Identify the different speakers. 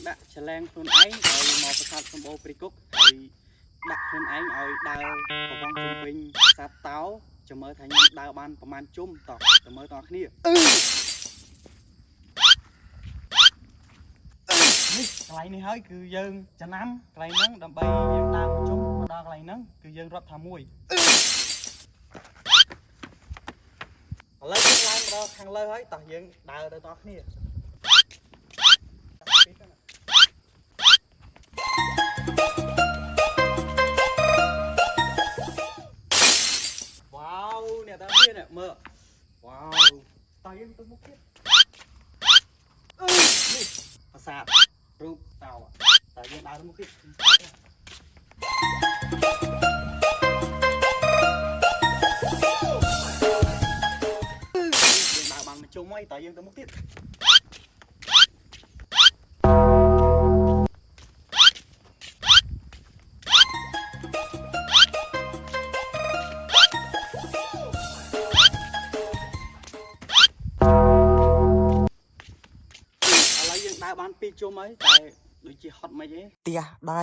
Speaker 1: ដាក់ច្រឡែងខ្លួនឯងឲ្យមកប្រសាទសម្បូរព្រីគុកហើយដាក់ខ្លួនឯងឲ្យដើរប្រវងជុំវិញប្រាសាទតោចាំមើលថាខ្ញុំដើរបានប្រហែលជុំតោះចាំមើលបងប្អូនគ្នានេះកន្លែងនេះហើយគឺយើងចំណាំកន្លែងហ្នឹងដើម្បីយើងដើរជុំមកដល់កន្លែងហ្នឹងគឺយើងរាប់ថាមួយឥឡូវយើងឡើងមកដល់ខាងលើហើយតោះយើងដើរទៅបងប្អូនគ្នាវ៉ាវអ្នកតានេះមើលវ៉ាវតោះយើងទៅមុខទៀតនេះប្រាសាទរូបតោតើយើងដើរទៅមុខទៀតយើងដើរបានមកជុំហើយតើយើងទៅមុខទៀតឥឡូវយើងដើរបាន2ជុំហើយតែដូចជាហត់មិនទេផ្ទះដៃ